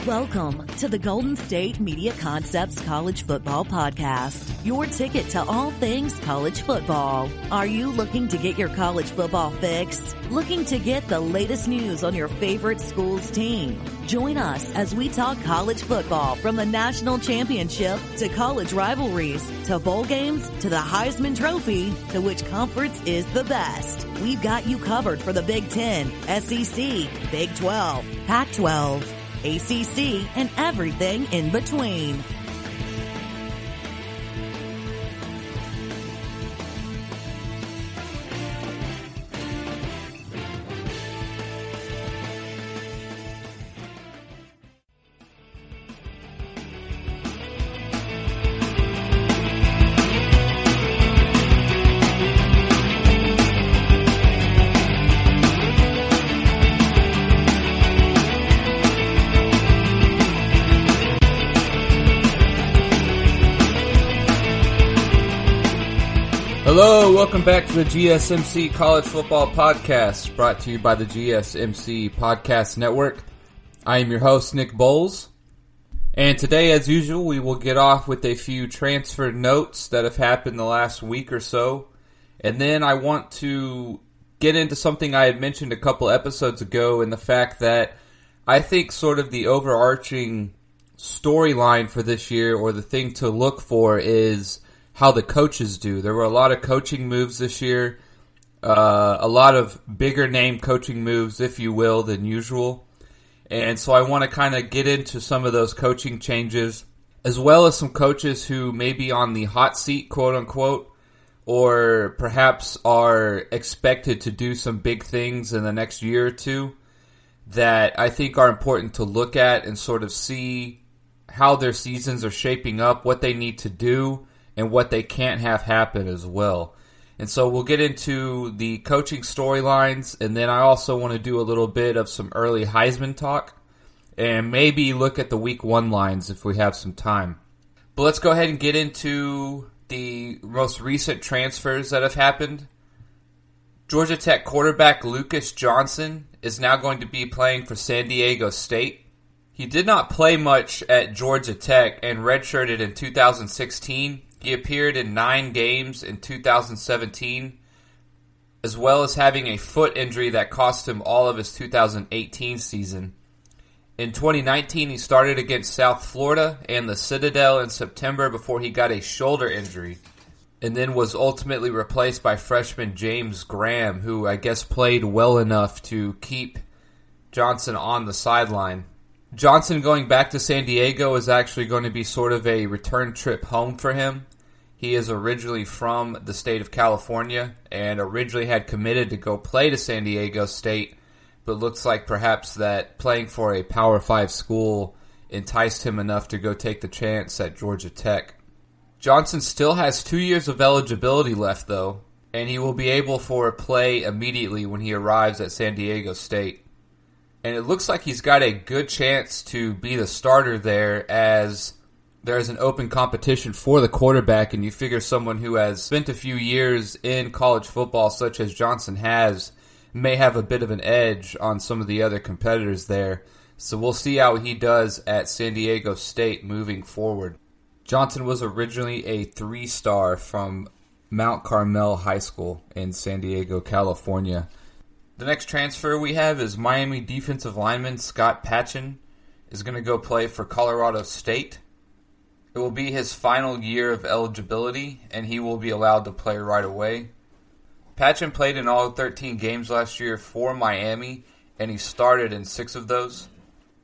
Welcome to the Golden State Media Concepts College Football Podcast, your ticket to all things college football. Are you looking to get your college football fix? Looking to get the latest news on your favorite school's team? Join us as we talk college football from the national championship to college rivalries to bowl games to the Heisman Trophy to which conference is the best. We've got you covered for the Big Ten, SEC, Big 12, Pac-12, ACC, and everything in between. Hello, welcome back to the GSMC College Football Podcast, brought to you by the GSMC Podcast Network. I am your host, Nick Bowles, and today, as usual, we will get off with a few transfer notes that have happened the last week or so, and then I want to get into something I had mentioned a couple episodes ago, and the fact that I think sort of the overarching storyline for this year, or the thing to look for, is how the coaches do. There were a lot of coaching moves this year, a lot of bigger name coaching moves, if you will, than usual. And so I want to kind of get into some of those coaching changes, as well as some coaches who may be on the hot seat, quote unquote, or perhaps are expected to do some big things in the next year or two that I think are important to look at and sort of see how their seasons are shaping up, what they need to do, and what they can't have happen as well. And so we'll get into the coaching storylines, and then I also want to do a little bit of some early Heisman talk, and maybe look at the Week 1 lines if we have some time. But let's go ahead and get into the most recent transfers that have happened. Georgia Tech quarterback Lucas Johnson is now going to be playing for San Diego State. He did not play much at Georgia Tech and redshirted in 2016. He appeared in 9 games in 2017, as well as having a foot injury that cost him all of his 2018 season. In 2019, he started against South Florida and the Citadel in September before he got a shoulder injury, and then was ultimately replaced by freshman James Graham, who I guess played well enough to keep Johnson on the sideline. Johnson going back to San Diego is actually going to be sort of a return trip home for him. He is originally from the state of California and originally had committed to go play to San Diego State, but looks like perhaps that playing for a Power 5 school enticed him enough to go take the chance at Georgia Tech. Johnson still has 2 years of eligibility left, though, and he will be able for a play immediately when he arrives at San Diego State. And it looks like he's got a good chance to be the starter there, as there's an open competition for the quarterback, and you figure someone who has spent a few years in college football, such as Johnson has, may have a bit of an edge on some of the other competitors there. So we'll see how he does at San Diego State moving forward. Johnson was originally a 3-star from Mount Carmel High School in San Diego, California. The next transfer we have is Miami defensive lineman Scott Patchen is going to go play for Colorado State. It will be his final year of eligibility, and he will be allowed to play right away. Patchen played in all 13 games last year for Miami, and he started in 6 of those.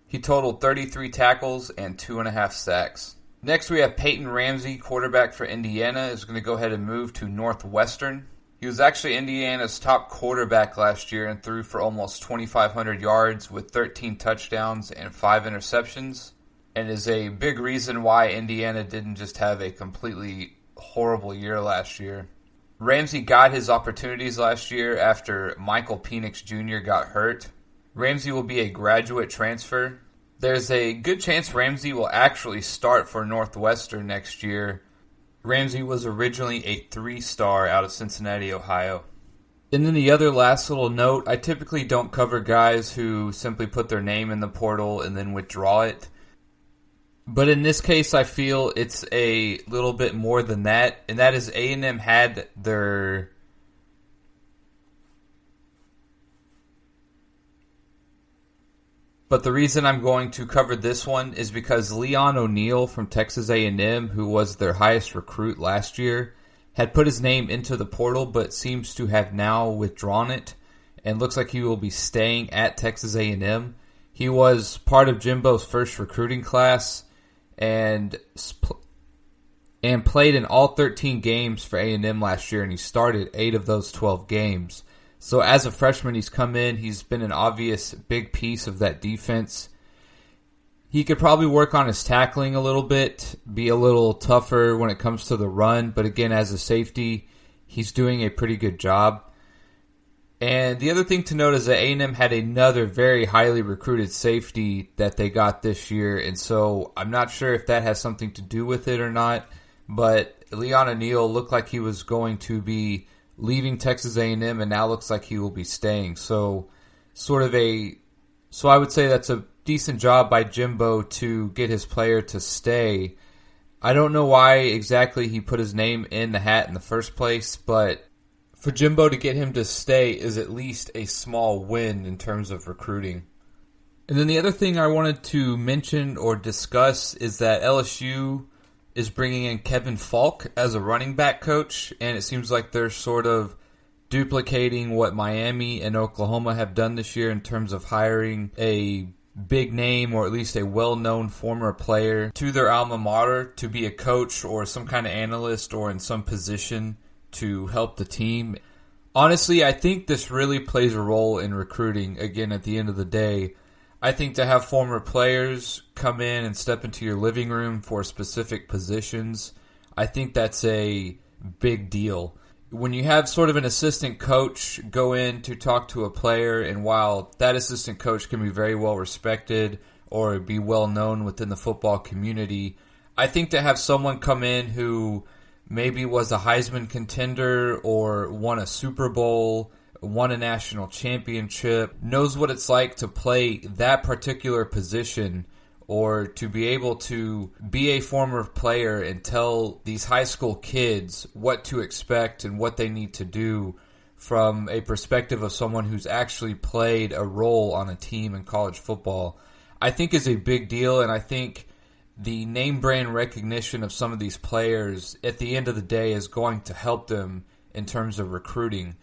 He totaled 33 tackles and 2.5 sacks. Next we have Peyton Ramsey, quarterback for Indiana, is going to go ahead and move to Northwestern. He was actually Indiana's top quarterback last year and threw for almost 2,500 yards with 13 touchdowns and 5 interceptions, and is a big reason why Indiana didn't just have a completely horrible year last year. Ramsey got his opportunities last year after Michael Penix Jr. got hurt. Ramsey will be a graduate transfer. There's a good chance Ramsey will actually start for Northwestern next year. Ramsey was originally a 3-star out of Cincinnati, Ohio. And then the other last little note, I typically don't cover guys who simply put their name in the portal and then withdraw it. But in this case, I feel it's a little bit more than that, and that is A&M had their... But the reason I'm going to cover this one is because Leon O'Neal from Texas A&M, who was their highest recruit last year, had put his name into the portal but seems to have now withdrawn it and looks like he will be staying at Texas A&M. He was part of Jimbo's first recruiting class and played in all 13 games for A&M last year, and he started 8 of those 12 games. So as a freshman, he's come in. He's been an obvious big piece of that defense. He could probably work on his tackling a little bit, be a little tougher when it comes to the run. But again, as a safety, he's doing a pretty good job. And the other thing to note is that A&M had another very highly recruited safety that they got this year. And so I'm not sure if that has something to do with it or not. But Leon O'Neal looked like he was going to be leaving Texas A&M, and now looks like he will be staying. So I would say that's a decent job by Jimbo to get his player to stay. I don't know why exactly he put his name in the hat in the first place, but for Jimbo to get him to stay is at least a small win in terms of recruiting. And then the other thing I wanted to mention or discuss is that LSU is bringing in Kevin Falk as a running back coach, and it seems like they're sort of duplicating what Miami and Oklahoma have done this year in terms of hiring a big name or at least a well-known former player to their alma mater to be a coach or some kind of analyst or in some position to help the team. Honestly, I think this really plays a role in recruiting. Again, at the end of the day, I think to have former players come in and step into your living room for specific positions, I think that's a big deal. When you have sort of an assistant coach go in to talk to a player, and while that assistant coach can be very well respected or be well known within the football community, I think to have someone come in who maybe was a Heisman contender or won a Super Bowl, won a national championship, knows what it's like to play that particular position, or to be able to be a former player and tell these high school kids what to expect and what they need to do from a perspective of someone who's actually played a role on a team in college football, I think is a big deal. And I think the name brand recognition of some of these players at the end of the day is going to help them in terms of recruiting.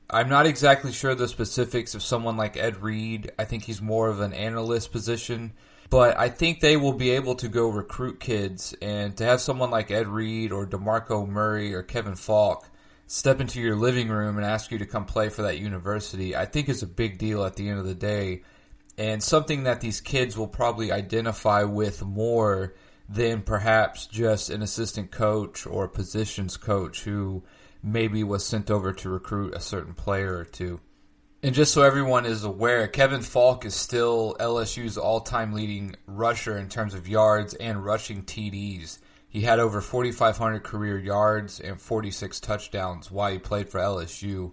I'm not exactly sure the specifics of someone like Ed Reed. I think he's more of an analyst position. But I think they will be able to go recruit kids. And to have someone like Ed Reed or DeMarco Murray or Kevin Falk step into your living room and ask you to come play for that university, I think is a big deal at the end of the day. And something that these kids will probably identify with more than perhaps just an assistant coach or a positions coach who maybe was sent over to recruit a certain player or two. And just so everyone is aware, Kevin Falk is still LSU's all-time leading rusher in terms of yards and rushing TDs. He had over 4,500 career yards and 46 touchdowns while he played for LSU.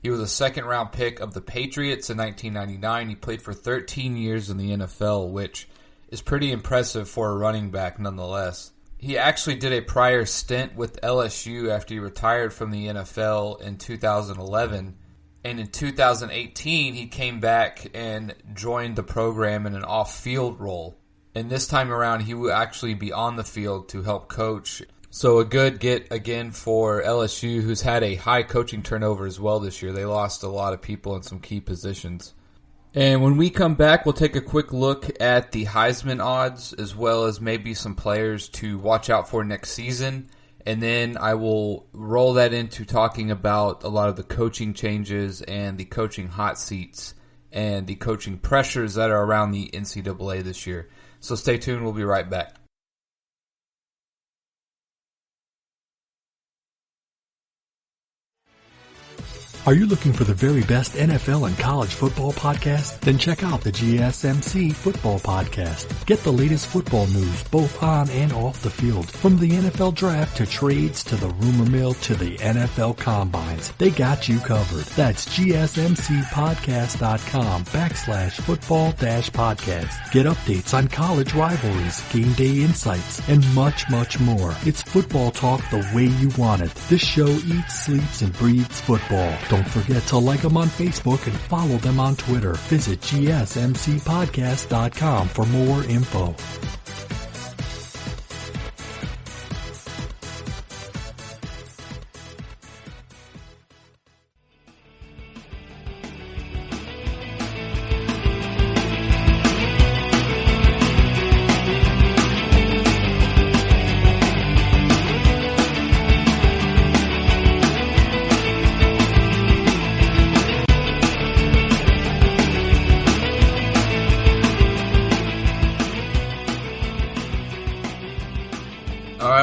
He was a second-round pick of the Patriots in 1999. He played for 13 years in the NFL, which is pretty impressive for a running back nonetheless. He actually did a prior stint with LSU after he retired from the NFL in 2011. And in 2018, he came back and joined the program in an off-field role. And this time around, he will actually be on the field to help coach. So a good get, again, for LSU, who's had a high coaching turnover as well this year. They lost a lot of people in some key positions. And when we come back, we'll take a quick look at the Heisman odds, as well as maybe some players to watch out for next season. And then I will roll that into talking about a lot of the coaching changes and the coaching hot seats and the coaching pressures that are around the NCAA this year. So stay tuned. We'll be right back. Are you looking for the very best NFL and college football podcast? Then check out the GSMC Football Podcast. Get the latest football news both on and off the field. From the NFL Draft to trades to the rumor mill to the NFL Combines. They got you covered. That's GSMCpodcast.com/football-podcast. Get updates on college rivalries, game day insights, and much, much more. It's football talk the way you want it. This show eats, sleeps, and breathes football. Don't forget to like them on Facebook and follow them on Twitter. Visit GSMCpodcast.com for more info.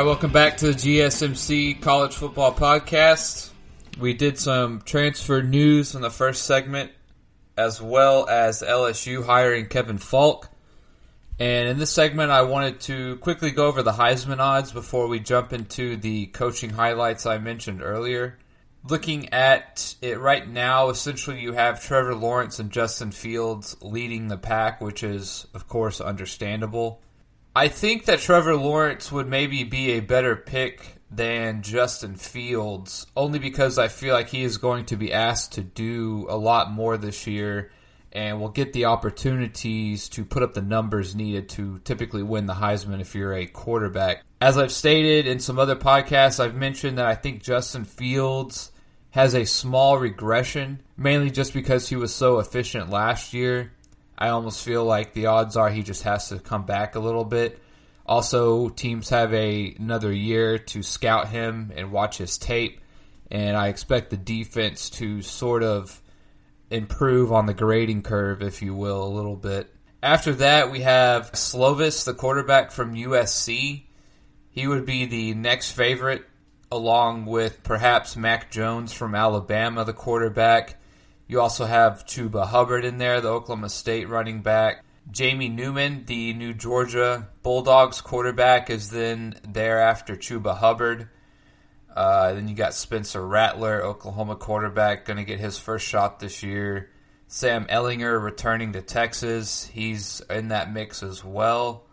Welcome back to the GSMC College Football Podcast. We did some transfer news in the first segment, as well as LSU hiring Kevin Falk. And in this segment, I wanted to quickly go over the Heisman odds before we jump into the coaching highlights I mentioned earlier. Looking at it right now, essentially you have Trevor Lawrence and Justin Fields leading the pack, which is, of course, understandable. I think that Trevor Lawrence would maybe be a better pick than Justin Fields, only because I feel like he is going to be asked to do a lot more this year and will get the opportunities to put up the numbers needed to typically win the Heisman if you're a quarterback. As I've stated in some other podcasts, I've mentioned that I think Justin Fields has a small regression, mainly just because he was so efficient last year. I almost feel like the odds are he just has to come back a little bit. Also, teams have another year to scout him and watch his tape, and I expect the defense to sort of improve on the grading curve, if you will, a little bit. After that, we have Slovis, the quarterback from USC. He would be the next favorite, along with perhaps Mac Jones from Alabama, the quarterback. You also have Chuba Hubbard in there, the Oklahoma State running back. Jamie Newman, the New Georgia Bulldogs quarterback, is then there after Chuba Hubbard. Then you got Spencer Rattler, Oklahoma quarterback, going to get his first shot this year. Sam Ehlinger returning to Texas. He's in that mix as well.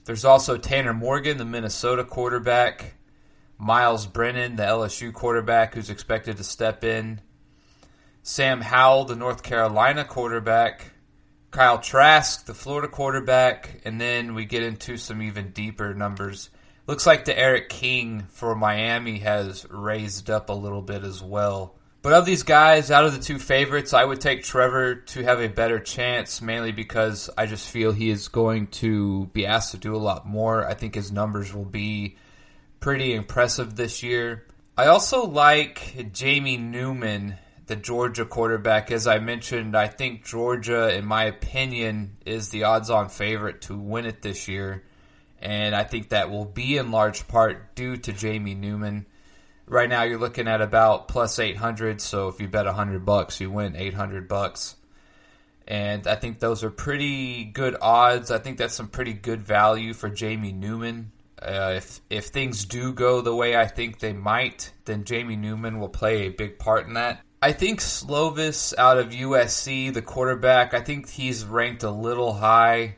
There's also Tanner Morgan, the Minnesota quarterback. Miles Brennan, the LSU quarterback, who's expected to step in. Sam Howell, the North Carolina quarterback, Kyle Trask, the Florida quarterback, and then we get into some even deeper numbers. Looks like the Eric King for Miami has raised up a little bit as well. But of these guys, out of the two favorites, I would take Trevor to have a better chance, mainly because I just feel he is going to be asked to do a lot more. I think his numbers will be pretty impressive this year. I also like Jamie Newman, the Georgia quarterback. As I mentioned, I think Georgia, in my opinion, is the odds-on favorite to win it this year. And I think that will be in large part due to Jamie Newman. Right now you're looking at about plus 800, so if you bet $100, you win $800. And I think those are pretty good odds. I think that's some pretty good value for Jamie Newman. If things do go the way I think they might, then Jamie Newman will play a big part in that. I think Slovis out of USC, the quarterback, I think he's ranked a little high.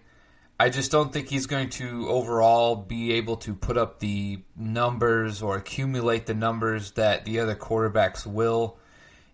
I just don't think he's going to overall be able to put up the numbers or accumulate the numbers that the other quarterbacks will.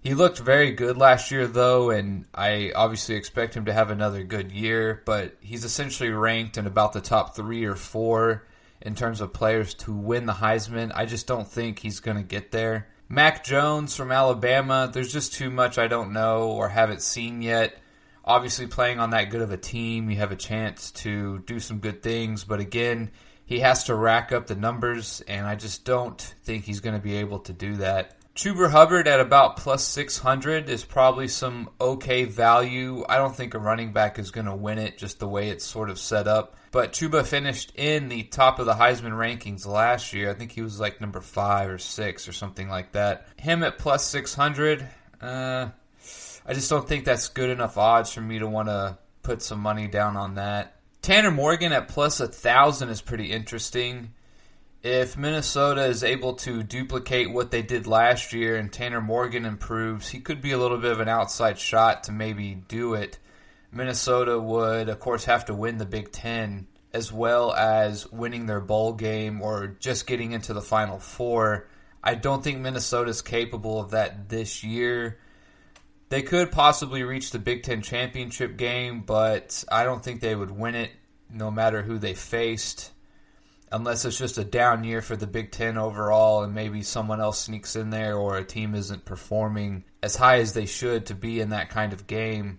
He looked very good last year, though, and I obviously expect him to have another good year, but he's essentially ranked in about the top 3 or 4 in terms of players to win the Heisman. I just don't think he's going to get there. Mac Jones from Alabama, there's just too much I don't know or haven't seen yet. Obviously, playing on that good of a team, you have a chance to do some good things. But again, he has to rack up the numbers, and I just don't think he's going to be able to do that. Chuba Hubbard at about plus 600 is probably some okay value. I don't think a running back is going to win it just the way it's sort of set up. But Chuba finished in the top of the Heisman rankings last year. I think he was like number 5 or 6 or something like that. Him at plus 600, I just don't think that's good enough odds for me to want to put some money down on that. Tanner Morgan at plus 1,000 is pretty interesting. If Minnesota is able to duplicate what they did last year and Tanner Morgan improves, he could be a little bit of an outside shot to maybe do it. Minnesota would, of course, have to win the Big Ten as well as winning their bowl game or just getting into the Final Four. I don't think Minnesota is capable of that this year. They could possibly reach the Big Ten championship game, but I don't think they would win it no matter who they faced, unless it's just a down year for the Big Ten overall and maybe someone else sneaks in there or a team isn't performing as high as they should to be in that kind of game.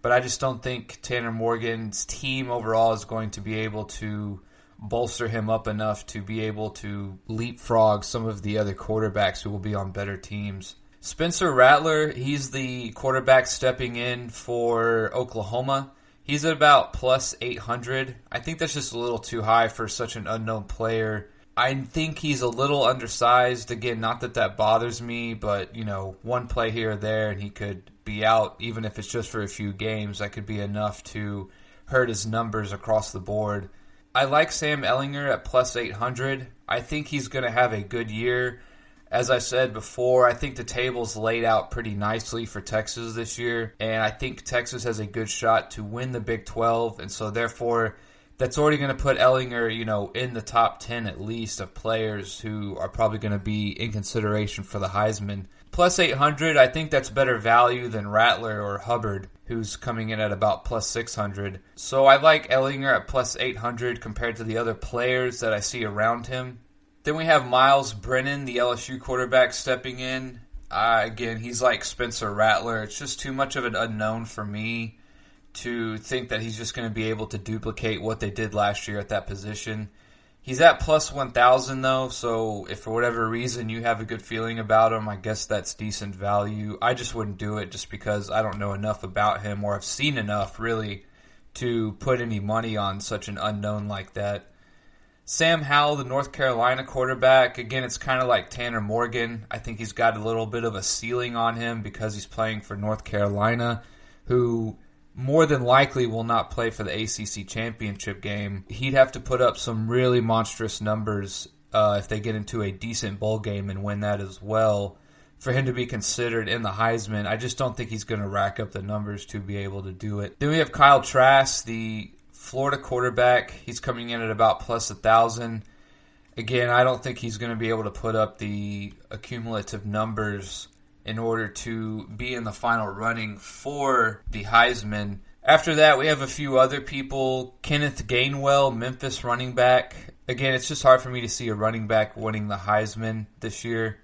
But I just don't think Tanner Morgan's team overall is going to be able to bolster him up enough to be able to leapfrog some of the other quarterbacks who will be on better teams. Spencer Rattler, he's the quarterback stepping in for Oklahoma. He's at about plus 800. I think that's just a little too high for such an unknown player. I think he's a little undersized. Again, not that that bothers me, but, one play here or there and he could be out, even if it's just for a few games. That could be enough to hurt his numbers across the board. I like Sam Ehlinger at plus 800. I think he's going to have a good year. As I said before, I think the table's laid out pretty nicely for Texas this year, and I think Texas has a good shot to win the Big 12, and so therefore that's already going to put Ehlinger, in the top 10 at least of players who are probably going to be in consideration for the Heisman. Plus 800, I think that's better value than Rattler or Hubbard, who's coming in at about plus 600. So I like Ehlinger at plus 800 compared to the other players that I see around him. Then we have Miles Brennan, the LSU quarterback, stepping in. Again, he's like Spencer Rattler. It's just too much of an unknown for me to think that he's just going to be able to duplicate what they did last year at that position. He's at plus 1,000 though, so if for whatever reason you have a good feeling about him, I guess that's decent value. I just wouldn't do it just because I don't know enough about him or have seen enough really to put any money on such an unknown like that. Sam Howell, the North Carolina quarterback, again, it's kind of like Tanner Morgan. I think he's got a little bit of a ceiling on him because he's playing for North Carolina, who more than likely will not play for the ACC championship game. He'd have to put up some really monstrous numbers if they get into a decent bowl game and win that as well for him to be considered in the Heisman. I just don't think he's going to rack up the numbers to be able to do it. Then we have Kyle Trask, the Florida quarterback. He's coming in at about plus 1,000. Again, I don't think he's going to be able to put up the accumulative numbers in order to be in the final running for the Heisman. After that, we have a few other people. Kenneth Gainwell, Memphis running back. Again, it's just hard for me to see a running back winning the Heisman this year.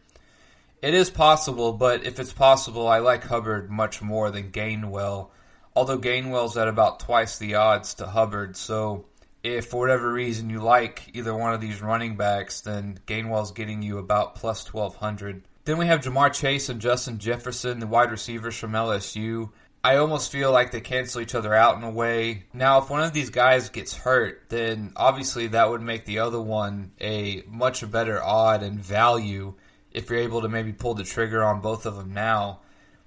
It is possible, but if it's possible, I like Hubbard much more than Gainwell. Although Gainwell's at about twice the odds to Hubbard, so if for whatever reason you like either one of these running backs, then Gainwell's getting you about plus 1,200. Then we have Jamar Chase and Justin Jefferson, the wide receivers from LSU. I almost feel like they cancel each other out in a way. Now, if one of these guys gets hurt, then obviously that would make the other one a much better odd and value if you're able to maybe pull the trigger on both of them now.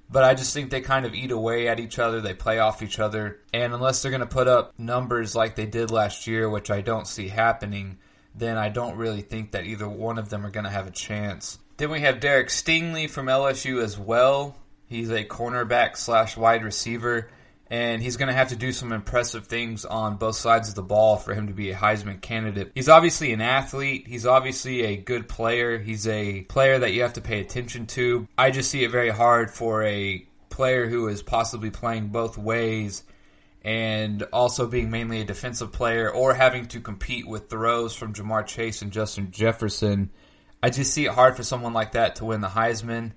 But I just think they kind of eat away at each other. They play off each other. And unless they're going to put up numbers like they did last year, which I don't see happening, then I don't really think that either one of them are going to have a chance. Then we have Derek Stingley from LSU as well. He's a cornerback / wide receiver. And he's going to have to do some impressive things on both sides of the ball for him to be a Heisman candidate. He's obviously an athlete. He's obviously a good player. He's a player that you have to pay attention to. I just see it very hard for a player who is possibly playing both ways and also being mainly a defensive player or having to compete with throws from Jamar Chase and Justin Jefferson. I just see it hard for someone like that to win the Heisman.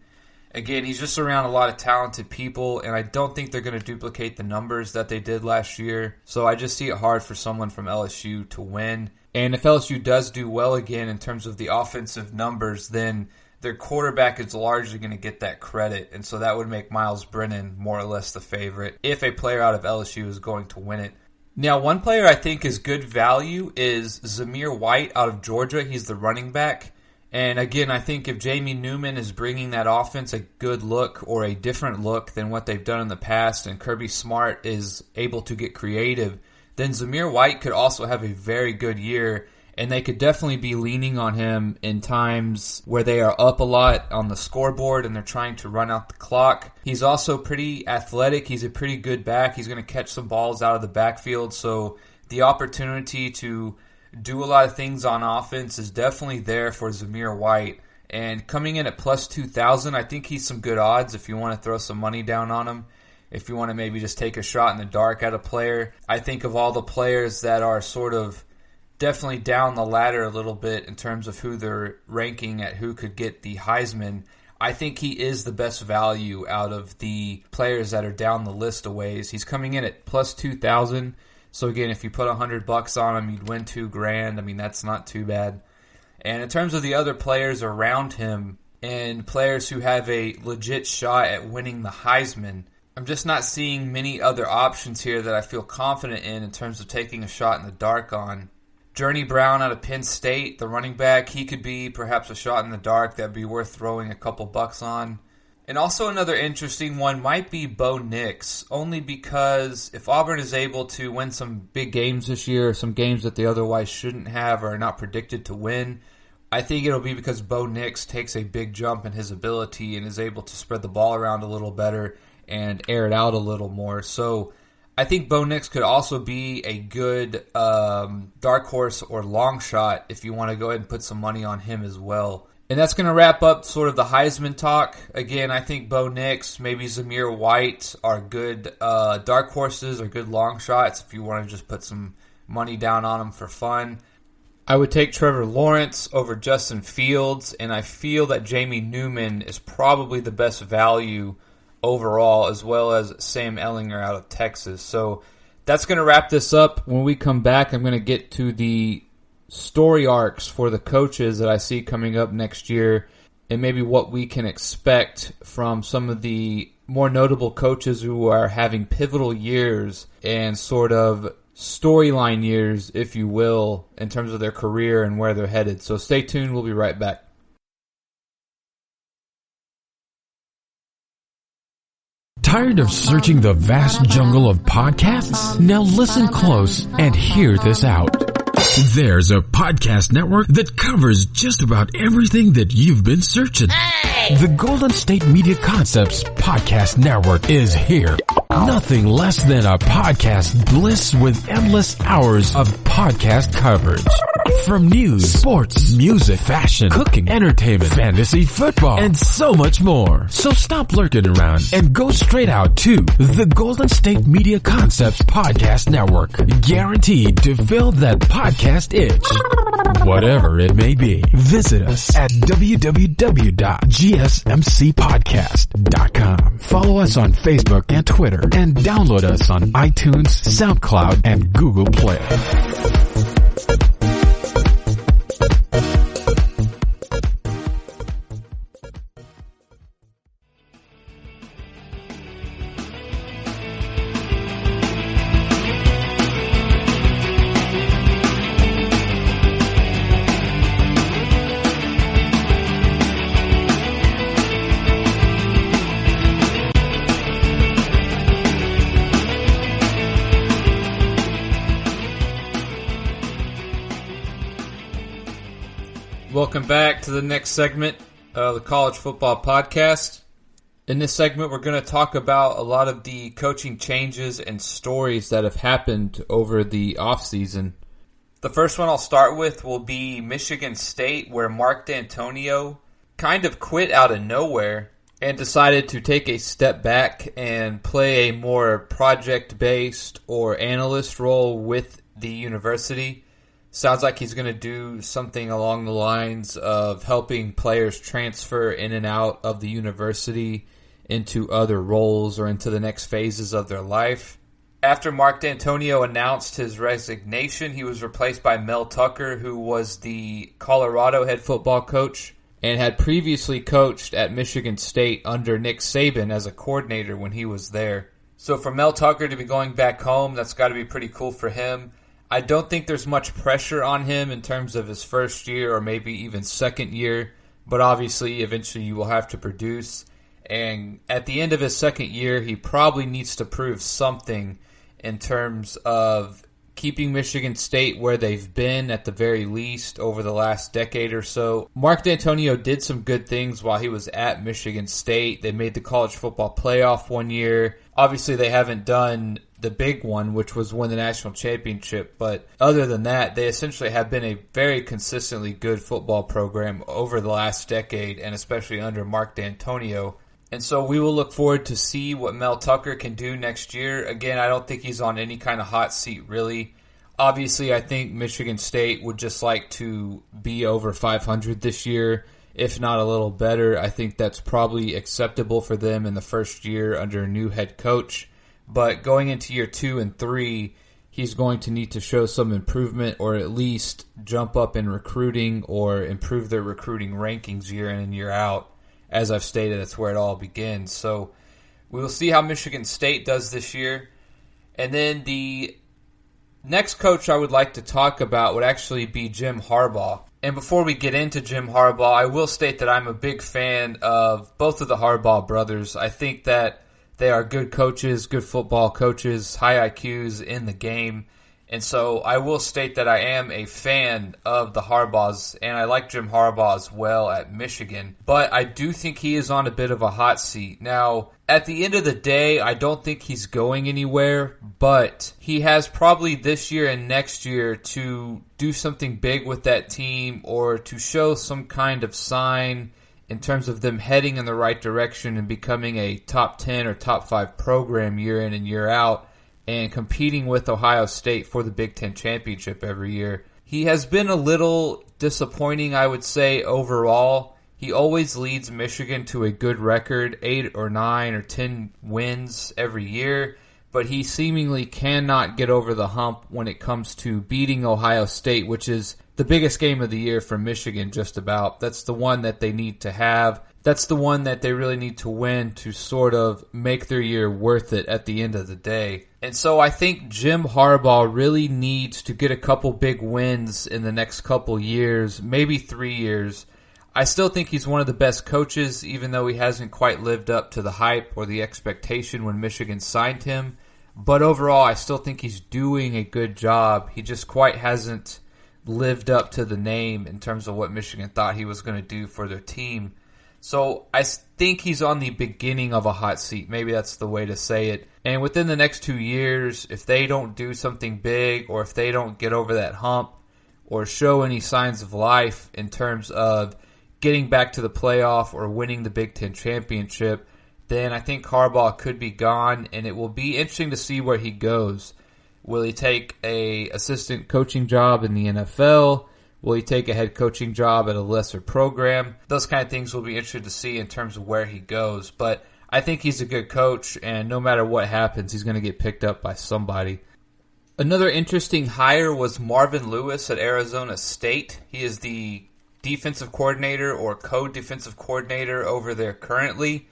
Again, he's just around a lot of talented people, and I don't think they're going to duplicate the numbers that they did last year. So I just see it hard for someone from LSU to win. And if LSU does do well again in terms of the offensive numbers, then their quarterback is largely going to get that credit. And so that would make Miles Brennan more or less the favorite if a player out of LSU is going to win it. Now, one player I think is good value is Zamir White out of Georgia. He's the running back. And again, I think if Jamie Newman is bringing that offense a good look or a different look than what they've done in the past, and Kirby Smart is able to get creative, then Zamir White could also have a very good year, and they could definitely be leaning on him in times where they are up a lot on the scoreboard and they're trying to run out the clock. He's also pretty athletic. He's a pretty good back. He's going to catch some balls out of the backfield, so the opportunity to do a lot of things on offense is definitely there for Zamir White. And coming in at plus 2,000, I think he's some good odds if you want to throw some money down on him. If you want to maybe just take a shot in the dark at a player. I think of all the players that are sort of definitely down the ladder a little bit in terms of who they're ranking at who could get the Heisman, I think he is the best value out of the players that are down the list a ways. He's coming in at plus 2,000. So again, if you put $100 on him, you'd win $2,000. I mean, that's not too bad. And in terms of the other players around him and players who have a legit shot at winning the Heisman, I'm just not seeing many other options here that I feel confident in terms of taking a shot in the dark on. Journey Brown out of Penn State, the running back, he could be perhaps a shot in the dark that would be worth throwing a couple bucks on. And also another interesting one might be Bo Nix, only because if Auburn is able to win some big games this year, some games that they otherwise shouldn't have or are not predicted to win, I think it'll be because Bo Nix takes a big jump in his ability and is able to spread the ball around a little better and air it out a little more. So I think Bo Nix could also be a good dark horse or long shot if you want to go ahead and put some money on him as well. And that's going to wrap up sort of the Heisman talk. Again, I think Bo Nix, maybe Zamir White are good dark horses or good long shots if you want to just put some money down on them for fun. I would take Trevor Lawrence over Justin Fields, and I feel that Jamie Newman is probably the best value overall, as well as Sam Ehlinger out of Texas. So that's going to wrap this up. When we come back, I'm going to get to the story arcs for the coaches that I see coming up next year and maybe what we can expect from some of the more notable coaches who are having pivotal years and sort of storyline years, if you will, in terms of their career and where they're headed. So stay tuned. We'll be right back. Tired of searching the vast jungle of podcasts? Now listen close and hear this out. There's a podcast network that covers just about everything that you've been searching. Hey! The Golden State Media Concepts Podcast Network is here. Nothing less than a podcast bliss with endless hours of podcast coverage. From news, sports, music, fashion, cooking, entertainment, fantasy, football, and so much more. So stop lurking around and go straight out to the Golden State Media Concepts Podcast Network. Guaranteed to fill that podcast itch. Whatever it may be. Visit us at www.gsmcpodcast.com. Follow us on Facebook and Twitter, and download us on iTunes, SoundCloud, and Google Play. Welcome back to the next segment of the College Football Podcast. In this segment, we're going to talk about a lot of the coaching changes and stories that have happened over the offseason. The first one I'll start with will be Michigan State, where Mark D'Antonio kind of quit out of nowhere and decided to take a step back and play a more project-based or analyst role with the university. Sounds like he's going to do something along the lines of helping players transfer in and out of the university into other roles or into the next phases of their life. After Mark D'Antonio announced his resignation, he was replaced by Mel Tucker, who was the Colorado head football coach and had previously coached at Michigan State under Nick Saban as a coordinator when he was there. So for Mel Tucker to be going back home, that's got to be pretty cool for him. I don't think there's much pressure on him in terms of his first year or maybe even second year, but obviously eventually you will have to produce. And at the end of his second year, he probably needs to prove something in terms of keeping Michigan State where they've been at the very least over the last decade or so. Mark D'Antonio did some good things while he was at Michigan State. They made the college football playoff one year. Obviously, they haven't done the big one, which was win the national championship. But other than that, they essentially have been a very consistently good football program over the last decade, and especially under Mark D'Antonio. And so we will look forward to see what Mel Tucker can do next year. Again, I don't think he's on any kind of hot seat, really. Obviously, I think Michigan State would just like to be over 500 this year, if not a little better. I think that's probably acceptable for them in the first year under a new head coach. But going into year 2 and 3, he's going to need to show some improvement or at least jump up in recruiting or improve their recruiting rankings year in and year out. As I've stated, that's where it all begins. So we will see how Michigan State does this year. And then the next coach I would like to talk about would actually be Jim Harbaugh. And before we get into Jim Harbaugh, I will state that I'm a big fan of both of the Harbaugh brothers. I think that they are good coaches, good football coaches, high IQs in the game. And so I will state that I am a fan of the Harbaughs, and I like Jim Harbaugh as well at Michigan. But I do think he is on a bit of a hot seat. Now, at the end of the day, I don't think he's going anywhere, but he has probably this year and next year to do something big with that team or to show some kind of sign in terms of them heading in the right direction and becoming a top 10 or top 5 program year in and year out, and competing with Ohio State for the Big Ten championship every year. He has been a little disappointing, I would say, overall. He always leads Michigan to a good record, 8 or 9 or 10 wins every year, but he seemingly cannot get over the hump when it comes to beating Ohio State, which is the biggest game of the year for Michigan, just about. That's the one that they need to have. That's the one that they really need to win to sort of make their year worth it at the end of the day. And so I think Jim Harbaugh really needs to get a couple big wins in the next couple years, maybe 3 years. I still think he's one of the best coaches, even though he hasn't quite lived up to the hype or the expectation when Michigan signed him. But overall, I still think he's doing a good job. He just quite hasn't lived up to the name in terms of what Michigan thought he was going to do for their team. So I think he's on the beginning of a hot seat. Maybe that's the way to say it. And within the next 2 years, if they don't do something big or if they don't get over that hump or show any signs of life in terms of getting back to the playoff or winning the Big Ten championship, then I think Harbaugh could be gone, and it will be interesting to see where he goes. Will he take a assistant coaching job in the NFL? Will he take a head coaching job at a lesser program? Those kind of things will be interesting to see in terms of where he goes. But I think he's a good coach, and no matter what happens, he's going to get picked up by somebody. Another interesting hire was Marvin Lewis at Arizona State. He is the defensive coordinator or co-defensive coordinator over there currently.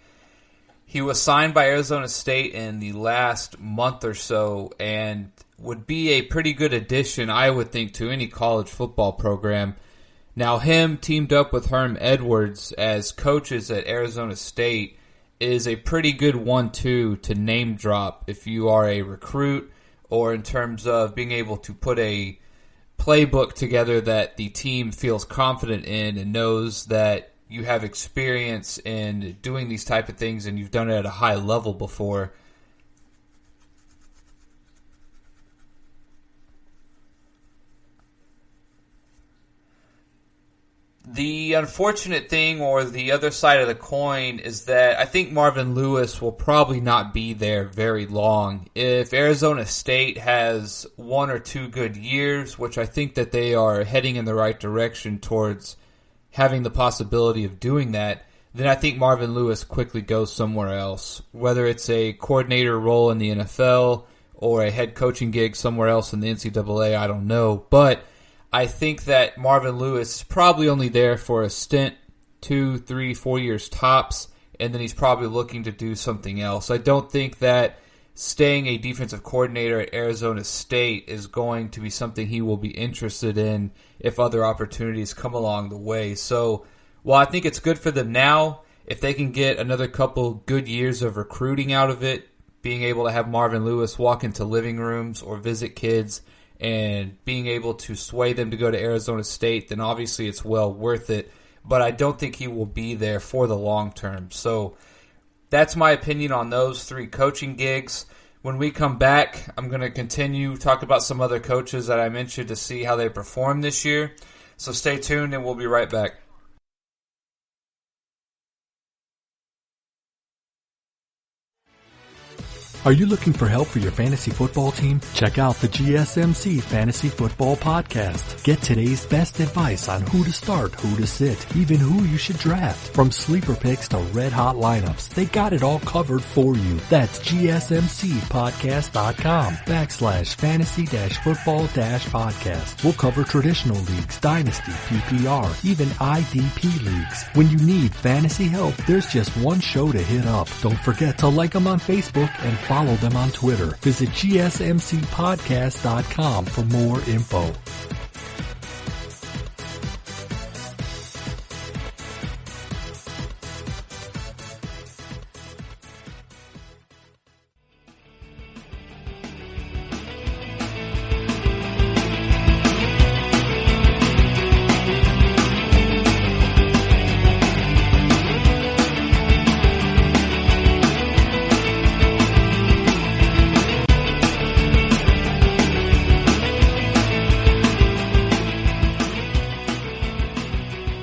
He was signed by Arizona State in the last month or so and would be a pretty good addition, I would think, to any college football program. Now, him teamed up with Herm Edwards as coaches at Arizona State is a pretty good 1-2 to name drop if you are a recruit or in terms of being able to put a playbook together that the team feels confident in and knows that you have experience in doing these type of things and you've done it at a high level before. The unfortunate thing, or the other side of the coin, is that I think Marvin Lewis will probably not be there very long. If Arizona State has 1 or 2 good years, which I think that they are heading in the right direction towards having the possibility of doing that, then I think Marvin Lewis quickly goes somewhere else. Whether it's a coordinator role in the NFL or a head coaching gig somewhere else in the NCAA, I don't know. But I think that Marvin Lewis is probably only there for a stint, 2, 3, 4 years tops, and then he's probably looking to do something else. I don't think that staying a defensive coordinator at Arizona State is going to be something he will be interested in if other opportunities come along the way. So while I think it's good for them now, if they can get another couple good years of recruiting out of it, being able to have Marvin Lewis walk into living rooms or visit kids and being able to sway them to go to Arizona State, then obviously it's well worth it. But I don't think he will be there for the long term. So that's my opinion on those 3 coaching gigs. When we come back, I'm going to continue talk about some other coaches that I mentioned to see how they perform this year. So stay tuned and we'll be right back. Are you looking for help for your fantasy football team? Check out the GSMC Fantasy Football Podcast. Get today's best advice on who to start, who to sit, even who you should draft. From sleeper picks to red hot lineups, they got it all covered for you. That's gsmcpodcast.com/fantasy-football-podcast. We'll cover traditional leagues, dynasty, PPR, even IDP leagues. When you need fantasy help, there's just one show to hit up. Don't forget to like them on Facebook and follow them on Twitter. Visit gsmcpodcast.com for more info.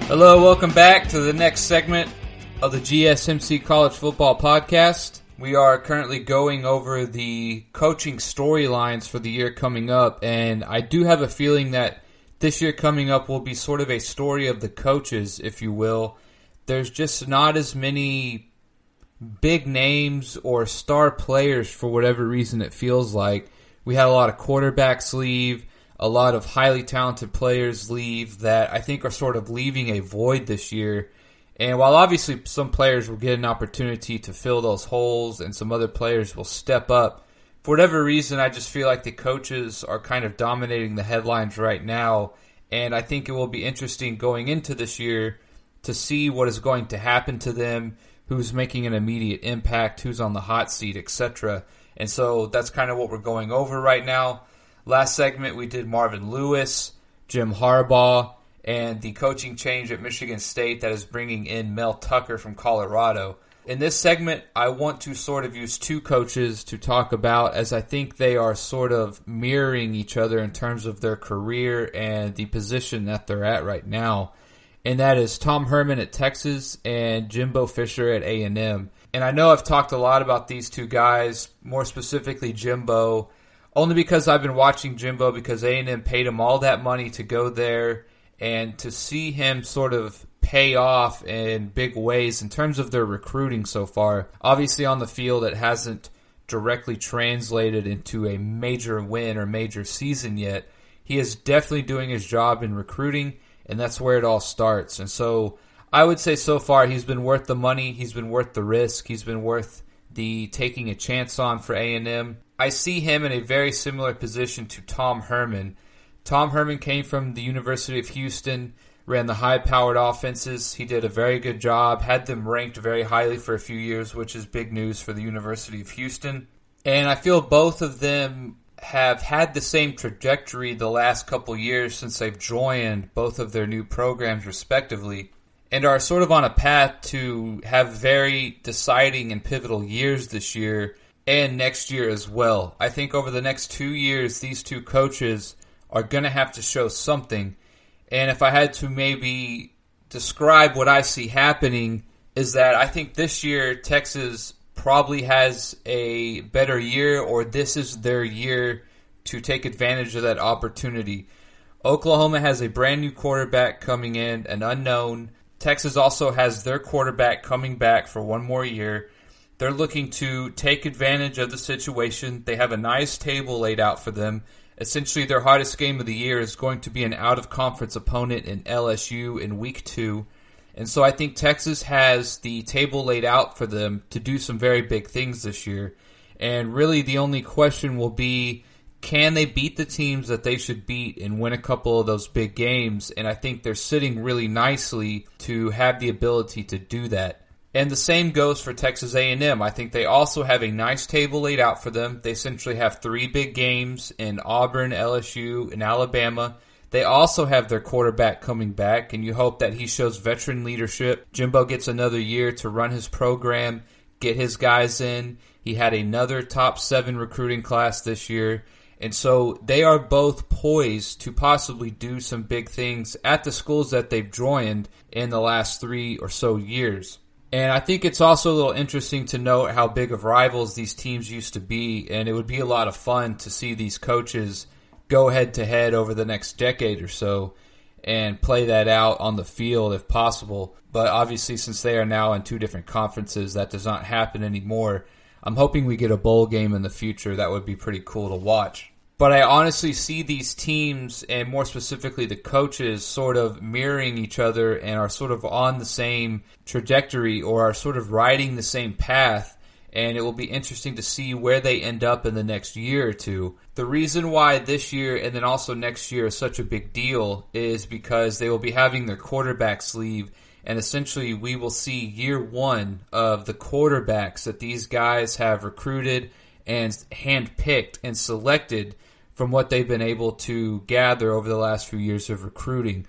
Hello, welcome back to the next segment of the GSMC College Football Podcast. We are currently going over the coaching storylines for the year coming up, and I do have a feeling that this year coming up will be sort of a story of the coaches, if you will. There's just not as many big names or star players for whatever reason it feels like. We had a lot of quarterbacks leave. A lot of highly talented players leave that I think are sort of leaving a void this year. And while obviously some players will get an opportunity to fill those holes and some other players will step up, for whatever reason, I just feel like the coaches are kind of dominating the headlines right now. And I think it will be interesting going into this year to see what is going to happen to them, who's making an immediate impact, who's on the hot seat, etc. And so that's kind of what we're going over right now. Last segment, we did Marvin Lewis, Jim Harbaugh, and the coaching change at Michigan State that is bringing in Mel Tucker from Colorado. In this segment, I want to sort of use 2 coaches to talk about, as I think they are sort of mirroring each other in terms of their career and the position that they're at right now. And that is Tom Herman at Texas and Jimbo Fisher at A&M. And I know I've talked a lot about these 2 guys, more specifically Jimbo, only because I've been watching Jimbo because A&M paid him all that money to go there, and to see him sort of pay off in big ways in terms of their recruiting so far. Obviously on the field it hasn't directly translated into a major win or major season yet. He is definitely doing his job in recruiting, and that's where it all starts. And so I would say so far he's been worth the money, he's been worth the risk, he's been worth the taking a chance on for A&M. I see him in a very similar position to Tom Herman. Tom Herman came from the University of Houston, ran the high-powered offenses. He did a very good job, had them ranked very highly for a few years, which is big news for the University of Houston. And I feel both of them have had the same trajectory the last couple years since they've joined both of their new programs respectively, and are sort of on a path to have very deciding and pivotal years this year and next year as well. I think over the next 2 years, these 2 coaches are going to have to show something. And if I had to maybe describe what I see happening, is that I think this year Texas probably has a better year, or this is their year to take advantage of that opportunity. Oklahoma has a brand new quarterback coming in, an unknown. Texas also has their quarterback coming back for one more year. They're looking to take advantage of the situation. They have a nice table laid out for them. Essentially, their hardest game of the year is going to be an out-of-conference opponent in LSU in Week 2. And so I think Texas has the table laid out for them to do some very big things this year. And really the only question will be, can they beat the teams that they should beat and win a couple of those big games? And I think they're sitting really nicely to have the ability to do that. And the same goes for Texas A&M. I think they also have a nice table laid out for them. They essentially have 3 big games in Auburn, LSU, and Alabama. They also have their quarterback coming back, and you hope that he shows veteran leadership. Jimbo gets another year to run his program, get his guys in. He had another top 7 recruiting class this year. And so they are both poised to possibly do some big things at the schools that they've joined in the last 3 or so years. And I think it's also a little interesting to note how big of rivals these teams used to be, and it would be a lot of fun to see these coaches go head-to-head over the next decade or so and play that out on the field if possible. But obviously, since they are now in 2 different conferences, that does not happen anymore. I'm hoping we get a bowl game in the future. That would be pretty cool to watch. But I honestly see these teams, and more specifically the coaches, sort of mirroring each other and are sort of on the same trajectory or are sort of riding the same path. And it will be interesting to see where they end up in the next year or two. The reason why this year and then also next year is such a big deal is because they will be having their quarterbacks leave. And essentially we will see year 1 of the quarterbacks that these guys have recruited and handpicked and selected from what they've been able to gather over the last few years of recruiting.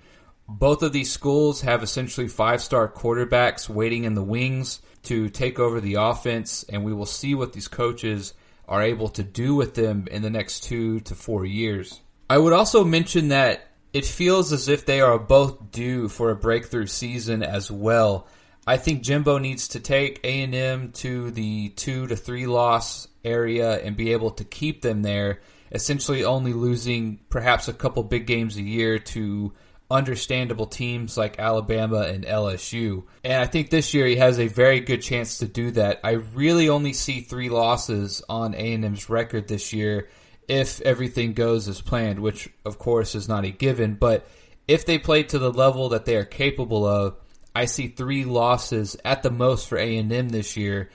Both of these schools have essentially 5-star quarterbacks waiting in the wings to take over the offense, and we will see what these coaches are able to do with them in the next 2 to 4 years. I would also mention that it feels as if they are both due for a breakthrough season as well. I think Jimbo needs to take A&M to the 2 to 3 loss area and be able to keep them there, essentially only losing perhaps a couple big games a year to understandable teams like Alabama and LSU. And I think this year he has a very good chance to do that. I really only see 3 losses on A&M's record this year if everything goes as planned, which of course is not a given. But if they play to the level that they are capable of, I see 3 losses at the most for A&M this year.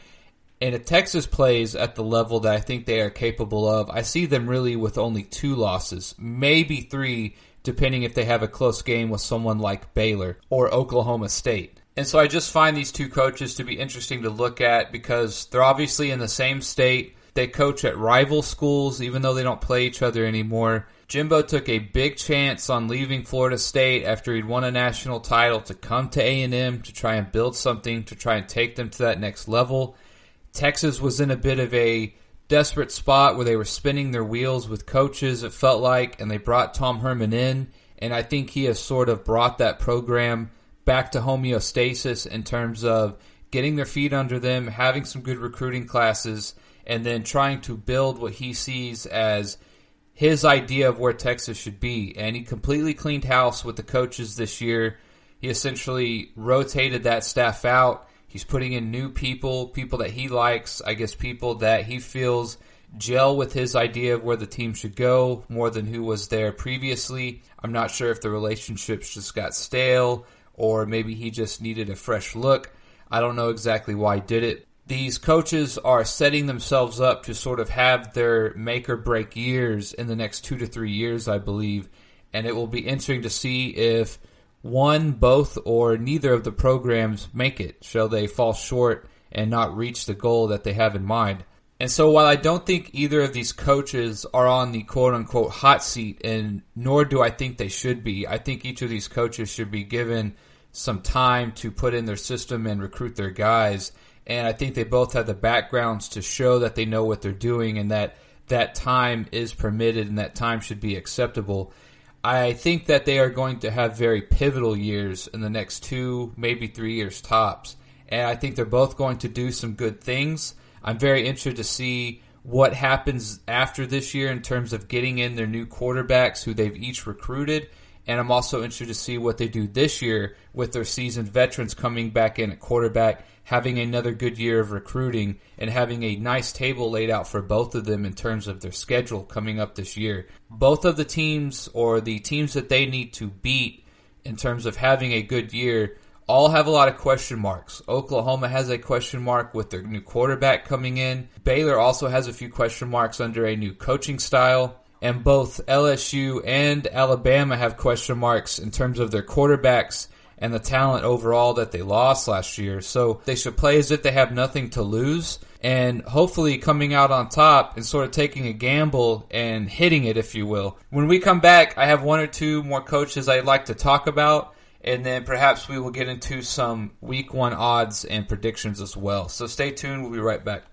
And if Texas plays at the level that I think they are capable of, I see them really with only 2 losses, maybe 3, depending if they have a close game with someone like Baylor or Oklahoma State. And so I just find these 2 coaches to be interesting to look at because they're obviously in the same state. They coach at rival schools, even though they don't play each other anymore. Jimbo took a big chance on leaving Florida State after he'd won a national title to come to A&M to try and build something, to try and take them to that next level. Texas was in a bit of a desperate spot where they were spinning their wheels with coaches, it felt like, and they brought Tom Herman in, and I think he has sort of brought that program back to homeostasis in terms of getting their feet under them, having some good recruiting classes, and then trying to build what he sees as his idea of where Texas should be. And he completely cleaned house with the coaches this year. He essentially rotated that staff out. He's putting in new people that he likes, I guess people that he feels gel with his idea of where the team should go more than who was there previously. I'm not sure if the relationships just got stale or maybe he just needed a fresh look. I don't know exactly why he did it. These coaches are setting themselves up to sort of have their make or break years in the next 2 to 3 years, I believe. And it will be interesting to see if one, both, or neither of the programs make it. Shall they fall short and not reach the goal that they have in mind? And so while I don't think either of these coaches are on the quote-unquote hot seat, and nor do I think they should be, I think each of these coaches should be given some time to put in their system and recruit their guys. And I think they both have the backgrounds to show that they know what they're doing and that that time is permitted and that time should be acceptable. I think that they are going to have very pivotal years in the next 2, maybe 3 years tops. And I think they're both going to do some good things. I'm very interested to see what happens after this year in terms of getting in their new quarterbacks who they've each recruited. And I'm also interested to see what they do this year with their seasoned veterans coming back in at quarterback, having another good year of recruiting, and having a nice table laid out for both of them in terms of their schedule coming up this year. Both of the teams, or the teams that they need to beat in terms of having a good year, all have a lot of question marks. Oklahoma has a question mark with their new quarterback coming in. Baylor also has a few question marks under a new coaching style. And both LSU and Alabama have question marks in terms of their quarterbacks and the talent overall that they lost last year. So they should play as if they have nothing to lose, and hopefully coming out on top and sort of taking a gamble and hitting it, if you will. When we come back, I have one or two more coaches I'd like to talk about, and then perhaps we will get into some week 1 odds and predictions as well. So stay tuned. We'll be right back.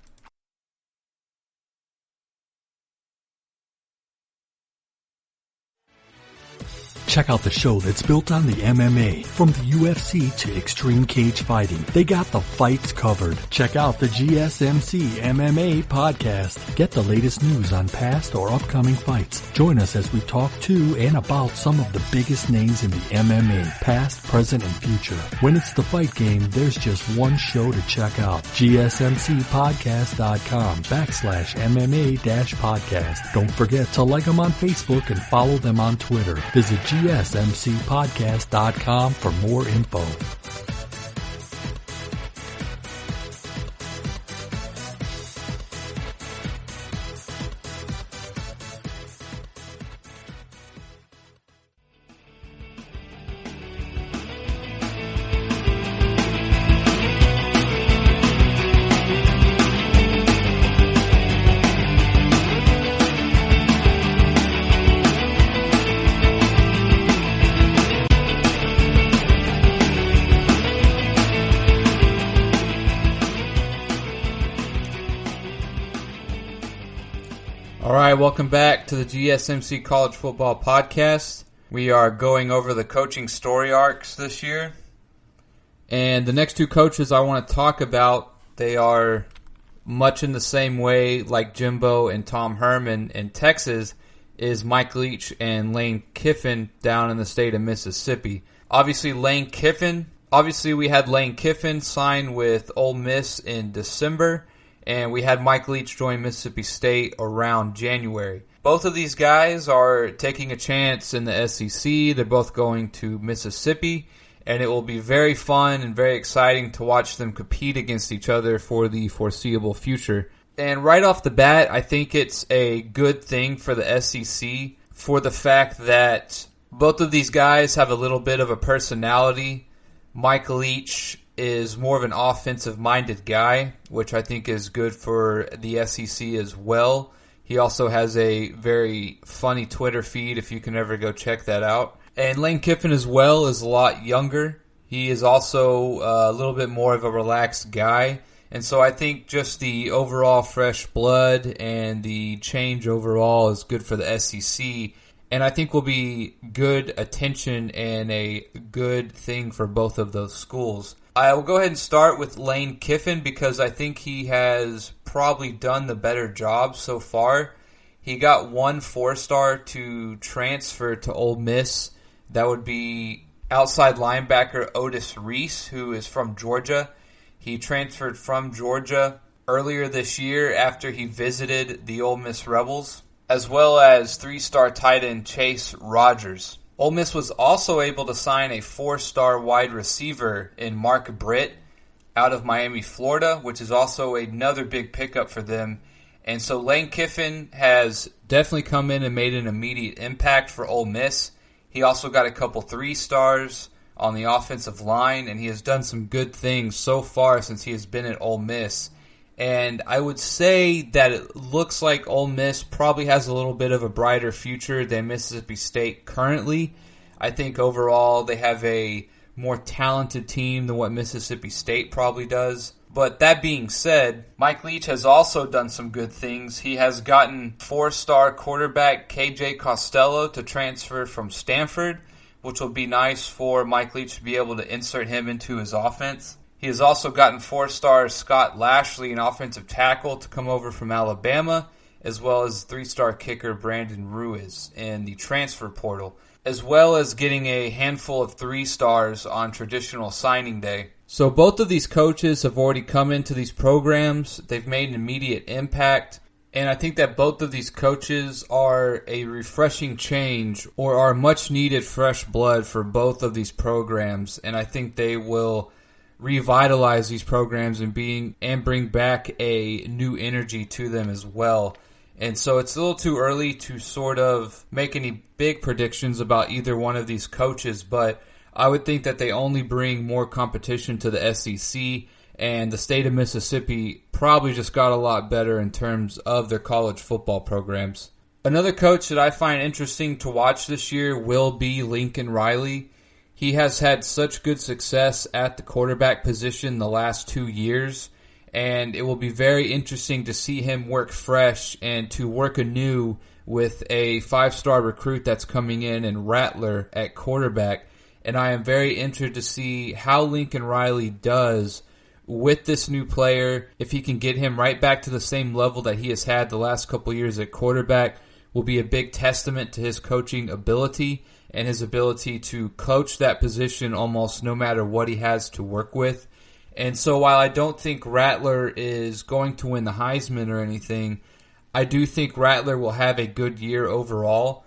Check out the show that's built on the MMA. From the UFC to extreme cage fighting, they got the fights covered. Check out the GSMC MMA podcast. Get the latest news on past or upcoming fights. Join us as we talk to and about some of the biggest names in the MMA, past, present, and future. When it's the fight game, there's just one show to check out. GSMCpodcast.com/MMA-podcast. Don't forget to like them on Facebook and follow them on Twitter. Visit GSMCpodcast.com for more info. Alright, welcome back to the GSMC College Football Podcast. We are going over the coaching story arcs this year. And the next two coaches I want to talk about, they are much in the same way like Jimbo and Tom Herman in Texas, is Mike Leach and Lane Kiffin down in the state of Mississippi. Obviously, we had Lane Kiffin sign with Ole Miss in December, and we had Mike Leach join Mississippi State around January. Both of these guys are taking a chance in the SEC. They're both going to Mississippi, and it will be very fun and very exciting to watch them compete against each other for the foreseeable future. And right off the bat, I think it's a good thing for the SEC for the fact that both of these guys have a little bit of a personality. Mike Leach is more of an offensive-minded guy, which I think is good for the SEC as well. He also has a very funny Twitter feed if you can ever go check that out. And Lane Kiffin as well is a lot younger. He is also a little bit more of a relaxed guy. And so I think just the overall fresh blood and the change overall is good for the SEC. And I think will be good attention and a good thing for both of those schools. I will go ahead and start with Lane Kiffin because I think he has probably done the better job so far. He got one 4-star to transfer to Ole Miss. That would be outside linebacker Otis Reese, who is from Georgia. He transferred from Georgia earlier this year after he visited the Ole Miss Rebels, as well as 3-star tight end Chase Rogers. Ole Miss was also able to sign a 4-star wide receiver in Mark Britt out of Miami, Florida, which is also another big pickup for them. And so Lane Kiffin has definitely come in and made an immediate impact for Ole Miss. He also got a couple 3-stars on the offensive line, and he has done some good things so far since he has been at Ole Miss. And I would say that it looks like Ole Miss probably has a little bit of a brighter future than Mississippi State currently. I think overall they have a more talented team than what Mississippi State probably does. But that being said, Mike Leach has also done some good things. He has gotten 4-star quarterback KJ Costello to transfer from Stanford, which will be nice for Mike Leach to be able to insert him into his offense. He has also gotten 4-star Scott Lashley, an offensive tackle, to come over from Alabama, as well as 3-star kicker Brandon Ruiz in the transfer portal, as well as getting a handful of 3-stars on traditional signing day. So both of these coaches have already come into these programs. They've made an immediate impact, And I think that both of these coaches are a refreshing change or are much needed fresh blood for both of these programs. And I think they will revitalize these programs and bring back a new energy to them as well. And so it's a little too early to sort of make any big predictions about either one of these coaches, but I would think that they only bring more competition to the SEC, and the state of Mississippi probably just got a lot better in terms of their college football programs. Another coach that I find interesting to watch this year will be Lincoln Riley. He has had such good success at the quarterback position the last 2 years, and it will be very interesting to see him work fresh and to work anew with a 5-star recruit that's coming in Rattler at quarterback. And I am very interested to see how Lincoln Riley does with this new player. If he can get him right back to the same level that he has had the last couple years at quarterback, will be a big testament to his coaching ability and his ability to coach that position almost no matter what he has to work with. And so while I don't think Rattler is going to win the Heisman or anything, I do think Rattler will have a good year overall.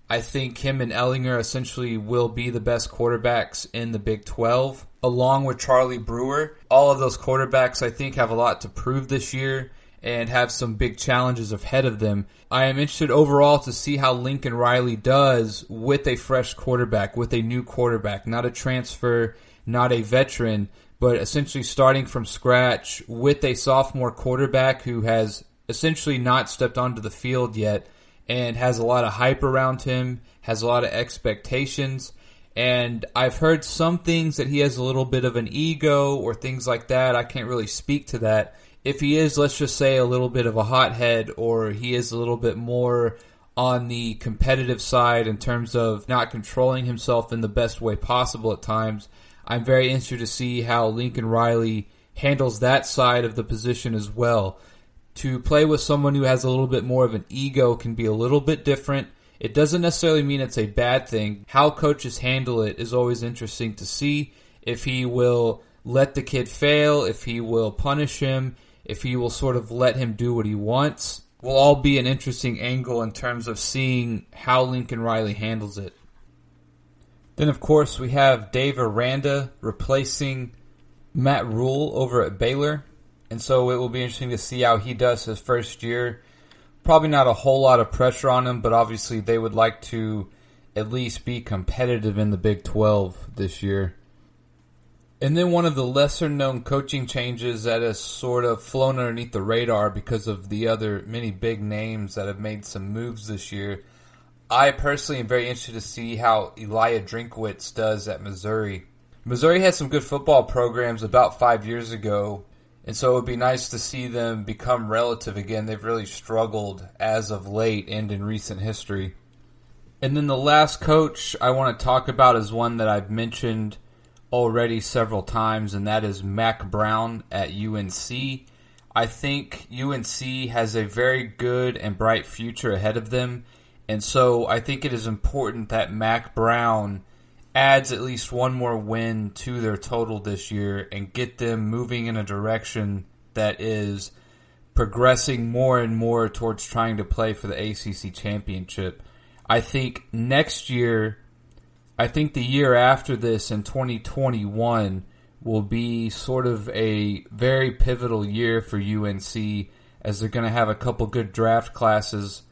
I think him and Ellinger essentially will be the best quarterbacks in the Big 12, along with Charlie Brewer. All of those quarterbacks, I think, have a lot to prove this year and have some big challenges ahead of them. I am interested overall to see how Lincoln Riley does with a fresh quarterback, with a new quarterback, not a transfer, not a veteran, but essentially starting from scratch with a sophomore quarterback who has essentially not stepped onto the field yet and has a lot of hype around him, has a lot of expectations. And I've heard some things that he has a little bit of an ego or things like that. I can't really speak to that. If he is, let's just say, a little bit of a hothead, or he is a little bit more on the competitive side in terms of not controlling himself in the best way possible at times, I'm very interested to see how Lincoln Riley handles that side of the position as well. To play with someone who has a little bit more of an ego can be a little bit different. It doesn't necessarily mean it's a bad thing. How coaches handle it is always interesting to see. If he will let the kid fail, if he will punish him, if he will sort of let him do what he wants, will all be an interesting angle in terms of seeing how Lincoln Riley handles it. Then, of course, we have Dave Aranda replacing Matt Rule over at Baylor. And so it will be interesting to see how he does his first year. Probably not a whole lot of pressure on him, but obviously they would like to at least be competitive in the Big 12 this year. And then one of the lesser-known coaching changes that has sort of flown underneath the radar because of the other many big names that have made some moves this year. I personally am very interested to see how Elijah Drinkwitz does at Missouri. Missouri had some good football programs about 5 years ago, and so it would be nice to see them become relative again. They've really struggled as of late and in recent history. And then the last coach I want to talk about is one that I've mentioned already several times, and that is Mack Brown at UNC. I think UNC has a very good and bright future ahead of them, and so I think it is important that Mack Brown adds at least one more win to their total this year and get them moving in a direction that is progressing more and more towards trying to play for the ACC championship. I think next year, I think the year after this in 2021 will be sort of a very pivotal year for UNC as they're going to have a couple good draft classes.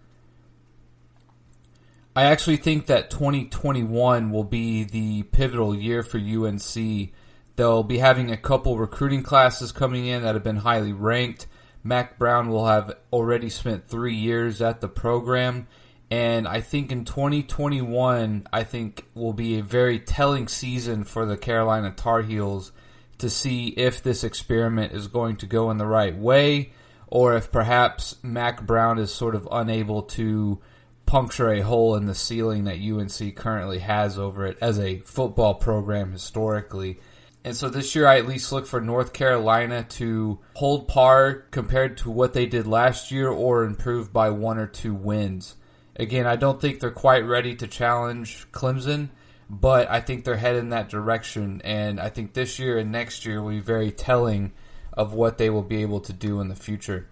I actually think that 2021 will be the pivotal year for UNC. They'll be having a couple recruiting classes coming in that have been highly ranked. Mack Brown will have already spent 3 years at the program. And I think in 2021, I think will be a very telling season for the Carolina Tar Heels to see if this experiment is going to go in the right way, or if perhaps Mack Brown is sort of unable to puncture a hole in the ceiling that UNC currently has over it as a football program historically. And so this year I at least look for North Carolina to hold par compared to what they did last year or improve by 1 or 2 wins. Again, I don't think they're quite ready to challenge Clemson, but I think they're headed in that direction, and I think this year and next year will be very telling of what they will be able to do in the future.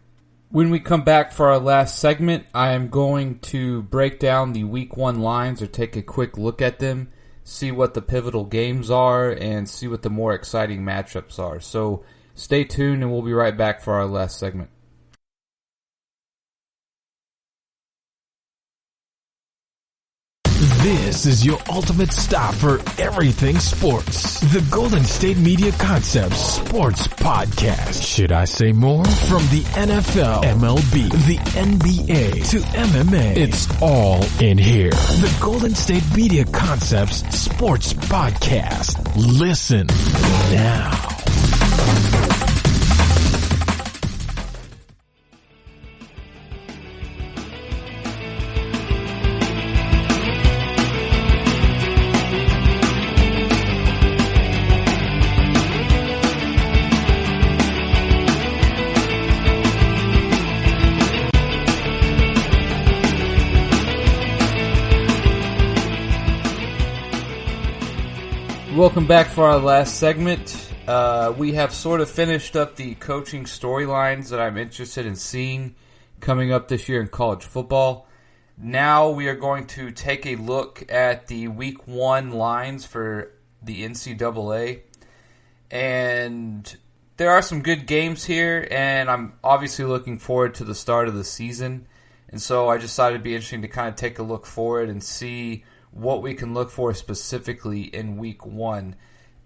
When we come back for our last segment, I am going to break down the Week 1 lines or take a quick look at them, see what the pivotal games are, and see what the more exciting matchups are. So stay tuned, and we'll be right back for our last segment. This is your ultimate stop for everything sports. The Golden State Media Concepts Sports Podcast. Should I say more? From the NFL, MLB, the NBA to MMA, it's all in here. The Golden State Media Concepts Sports Podcast. Listen now. Welcome back for our last segment. We have sort of finished up the coaching storylines that I'm interested in seeing coming up this year in college football. Now we are going to take a look at the Week 1 lines for the NCAA. And there are some good games here, and I'm obviously looking forward to the start of the season. And so I just thought it'd be interesting to kind of take a look forward and see what we can look for specifically in Week 1.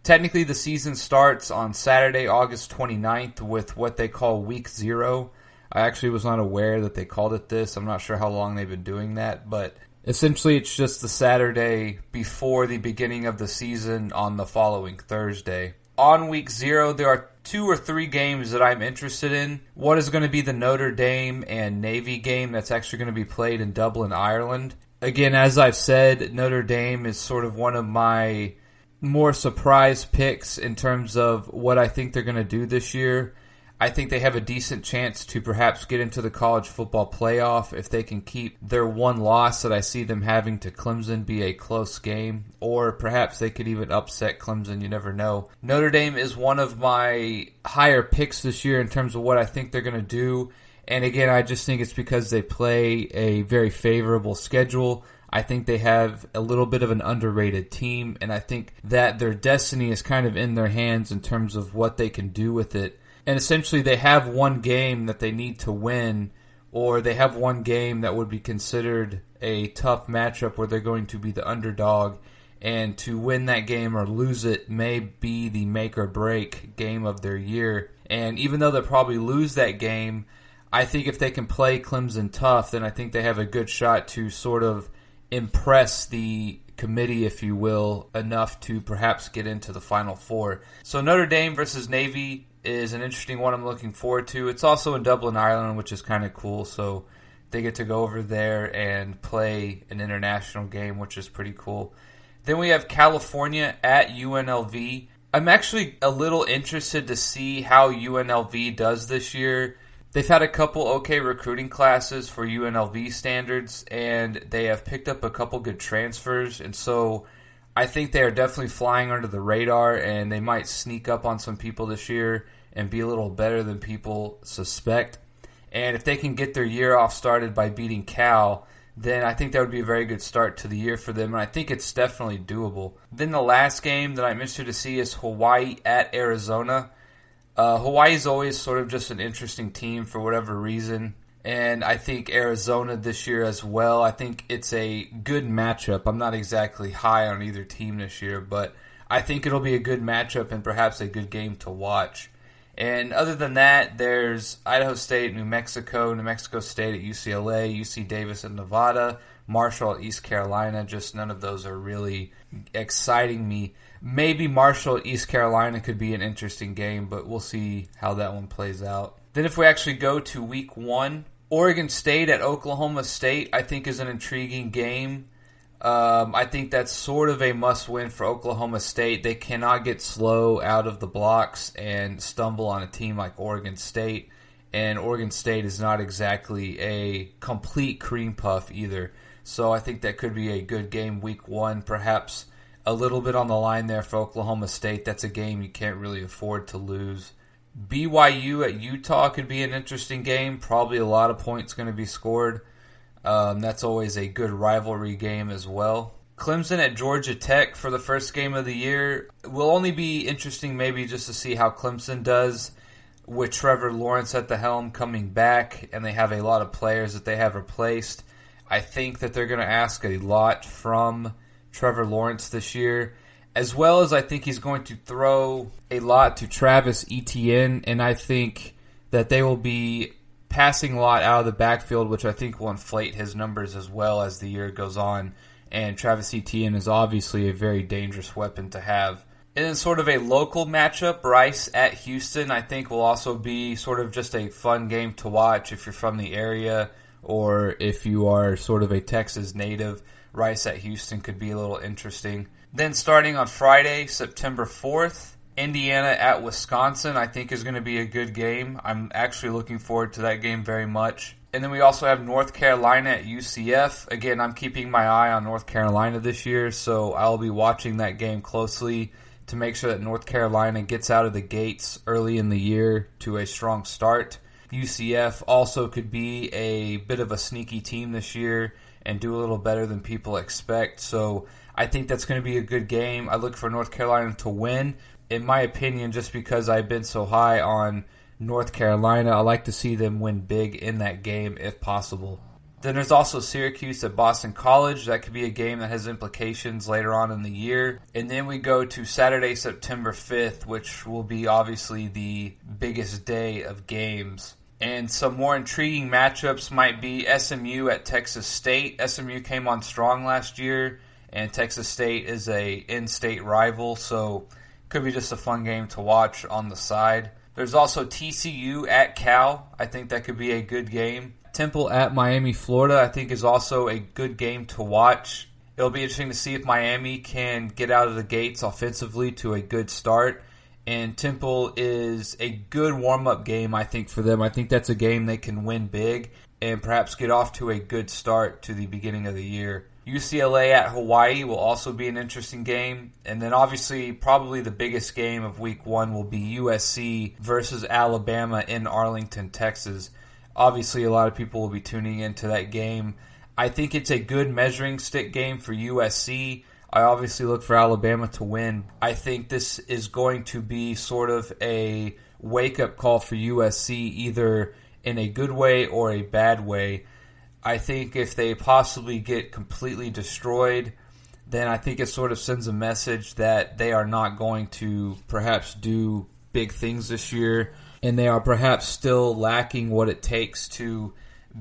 Technically, the season starts on Saturday, August 29th with what they call Week 0. I actually was not aware that they called it this. I'm not sure how long they've been doing that, but essentially it's just the Saturday before the beginning of the season on the following Thursday. On Week 0, there are 2 or 3 games that I'm interested in. One is going to be the Notre Dame and Navy game that's actually going to be played in Dublin, Ireland. Again, as I've said, Notre Dame is sort of one of my more surprise picks in terms of what I think they're going to do this year. I think they have a decent chance to perhaps get into the college football playoff if they can keep their one loss that I see them having to Clemson be a close game, or perhaps they could even upset Clemson. You never know. Notre Dame is one of my higher picks this year in terms of what I think they're going to do. And again, I just think it's because they play a very favorable schedule. I think they have a little bit of an underrated team, and I think that their destiny is kind of in their hands in terms of what they can do with it. And essentially, they have one game that they need to win, or they have one game that would be considered a tough matchup where they're going to be the underdog, and to win that game or lose it may be the make or break game of their year. And even though they'll probably lose that game, I think if they can play Clemson tough, then I think they have a good shot to sort of impress the committee, if you will, enough to perhaps get into the Final Four. So Notre Dame versus Navy is an interesting one I'm looking forward to. It's also in Dublin, Ireland, which is kind of cool. So they get to go over there and play an international game, which is pretty cool. Then we have California at UNLV. I'm actually a little interested to see how UNLV does this year. They've had a couple okay recruiting classes for UNLV standards, and they have picked up a couple good transfers, and so I think they are definitely flying under the radar, and they might sneak up on some people this year and be a little better than people suspect. And if they can get their year off started by beating Cal, then I think that would be a very good start to the year for them, and I think it's definitely doable. Then the last game that I'm interested to see is Hawaii at Arizona. Hawaii is always sort of just an interesting team for whatever reason, and I think Arizona this year as well. I think it's a good matchup. I'm not exactly high on either team this year, but I think it'll be a good matchup and perhaps a good game to watch. And other than that, there's Idaho State, New Mexico State at UCLA, UC Davis at Nevada, Marshall at East Carolina. Just none of those are really exciting me. Maybe Marshall at East Carolina could be an interesting game, but we'll see how that one plays out. Then if we actually go to Week 1, Oregon State at Oklahoma State I think is an intriguing game. I think that's sort of a must-win for Oklahoma State. They cannot get slow out of the blocks and stumble on a team like Oregon State. And Oregon State is not exactly a complete cream puff either. So I think that could be a good game Week 1, perhaps a little bit on the line there for Oklahoma State. That's a game you can't really afford to lose. BYU at Utah could be an interesting game. Probably a lot of points going to be scored. That's always a good rivalry game as well. Clemson at Georgia Tech for the first game of the year will only be interesting maybe just to see how Clemson does with Trevor Lawrence at the helm coming back, and they have a lot of players that they have replaced. I think that they're going to ask a lot from Trevor Lawrence this year, as well as I think he's going to throw a lot to Travis Etienne, and I think that they will be passing a lot out of the backfield, which I think will inflate his numbers as well as the year goes on. And Travis Etienne is obviously a very dangerous weapon to have. And then sort of a local matchup, Rice at Houston, I think will also be sort of just a fun game to watch if you're from the area or if you are sort of a Texas native. Rice at Houston could be a little interesting. Then starting on Friday, September 4th, Indiana at Wisconsin, I think is going to be a good game. I'm actually looking forward to that game very much. And then we also have North Carolina at UCF. Again, I'm keeping my eye on North Carolina this year, so I'll be watching that game closely to make sure that North Carolina gets out of the gates early in the year to a strong start. UCF also could be a bit of a sneaky team this year and do a little better than people expect. So I think that's going to be a good game. I look for North Carolina to win. In my opinion, just because I've been so high on North Carolina, I like to see them win big in that game if possible. Then there's also Syracuse at Boston College. That could be a game that has implications later on in the year. And then we go to Saturday, September 5th, which will be obviously the biggest day of games. And some more intriguing matchups might be SMU at Texas State. SMU came on strong last year, and Texas State is a in-state rival, so could be just a fun game to watch on the side. There's also TCU at Cal. I think that could be a good game. Temple at Miami, Florida, I think is also a good game to watch. It'll be interesting to see if Miami can get out of the gates offensively to a good start. And Temple is a good warm-up game, I think, for them. I think that's a game they can win big and perhaps get off to a good start to the beginning of the year. UCLA at Hawaii will also be an interesting game. And then obviously probably the biggest game of week one will be USC versus Alabama in Arlington, Texas. Obviously a lot of people will be tuning into that game. I think it's a good measuring stick game for USC. I obviously look for Alabama to win. I think this is going to be sort of a wake-up call for USC, either in a good way or a bad way. I think if they possibly get completely destroyed, then I think it sort of sends a message that they are not going to perhaps do big things this year, and they are perhaps still lacking what it takes to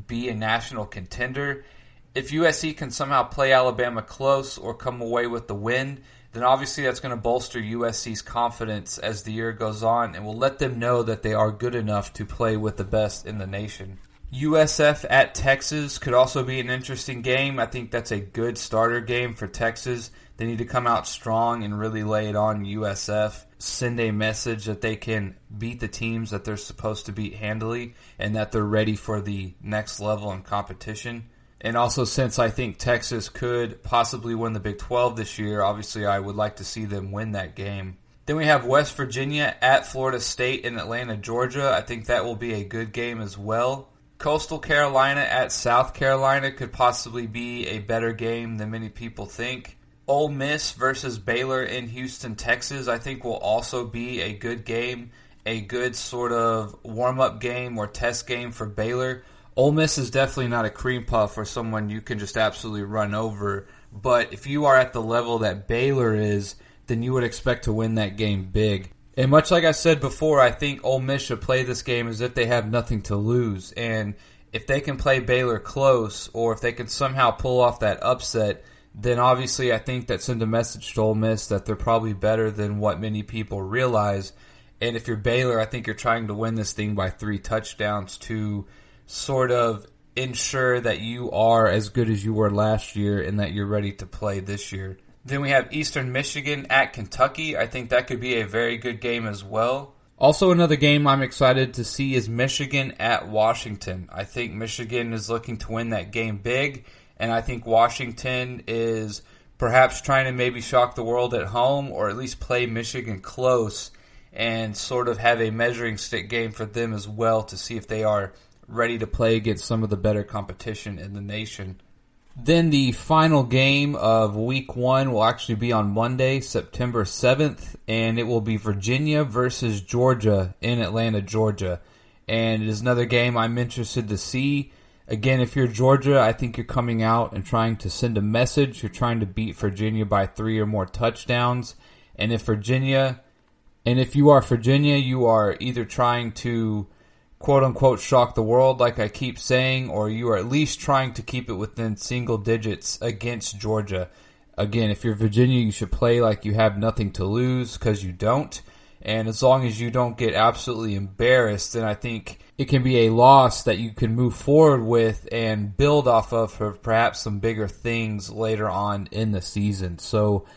be a national contender. If USC can somehow play Alabama close or come away with the win, then obviously that's going to bolster USC's confidence as the year goes on and will let them know that they are good enough to play with the best in the nation. USF at Texas could also be an interesting game. I think that's a good starter game for Texas. They need to come out strong and really lay it on USF. Send a message that they can beat the teams that they're supposed to beat handily and that they're ready for the next level in competition. And also, since I think Texas could possibly win the Big 12 this year, obviously I would like to see them win that game. Then we have West Virginia at Florida State in Atlanta, Georgia. I think that will be a good game as well. Coastal Carolina at South Carolina could possibly be a better game than many people think. Ole Miss versus Baylor in Houston, Texas, I think will also be a good game, a good sort of warm-up game or test game for Baylor. Ole Miss is definitely not a cream puff or someone you can just absolutely run over, but if you are at the level that Baylor is, then you would expect to win that game big. And much like I said before, I think Ole Miss should play this game as if they have nothing to lose. And if they can play Baylor close, or if they can somehow pull off that upset, then obviously I think that sends a message to Ole Miss that they're probably better than what many people realize. And if you're Baylor, I think you're trying to win this thing by 3 touchdowns to sort of ensure that you are as good as you were last year and that you're ready to play this year. Then we have Eastern Michigan at Kentucky. I think that could be a very good game as well. Also, another game I'm excited to see is Michigan at Washington. I think Michigan is looking to win that game big, and I think Washington is perhaps trying to maybe shock the world at home or at least play Michigan close and sort of have a measuring stick game for them as well to see if they are ready to play against some of the better competition in the nation. Then the final game of Week 1 will actually be on Monday, September 7th, and it will be Virginia versus Georgia in Atlanta, Georgia. And it is another game I'm interested to see. Again, if you're Georgia, I think you're coming out and trying to send a message. You're trying to beat Virginia by 3 or more touchdowns. And if you are Virginia, you are either trying to quote-unquote shock the world, like I keep saying, or you are at least trying to keep it within single digits against Georgia. Again, if you're Virginia, you should play like you have nothing to lose, because you don't. And as long as you don't get absolutely embarrassed, then I think it can be a loss that you can move forward with and build off of for perhaps some bigger things later on in the season. So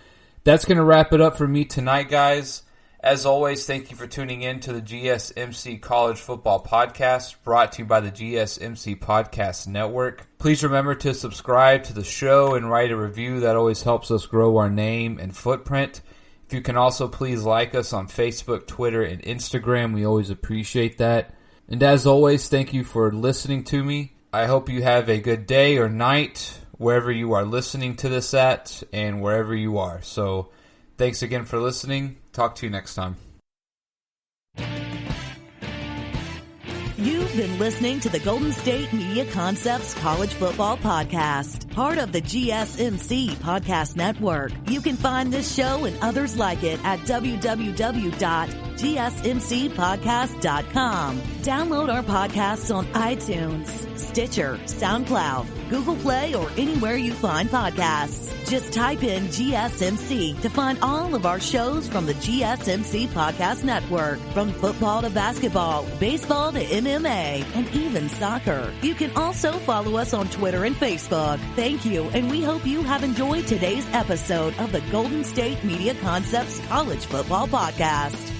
that's going to wrap it up for me tonight, guys. As always, thank you for tuning in to the GSMC College Football Podcast, brought to you by the GSMC Podcast Network. Please remember to subscribe to the show and write a review. That always helps us grow our name and footprint. If you can also please like us on Facebook, Twitter, and Instagram, we always appreciate that. And as always, thank you for listening to me. I hope you have a good day or night, wherever you are listening to this at, and wherever you are. So, thanks again for listening. Talk to you next time. You've been listening to the Golden State Media Concepts College Football Podcast, part of the GSMC Podcast Network. You can find this show and others like it at www.gsmcpodcast.com. Download our podcasts on iTunes, Stitcher, SoundCloud, Google Play, or anywhere you find podcasts. Just type in GSMC to find all of our shows from the GSMC Podcast Network. From football to basketball, baseball to MMA, and even soccer. You can also follow us on Twitter and Facebook. Thank you, and we hope you have enjoyed today's episode of the Golden State Media Concepts College Football Podcast.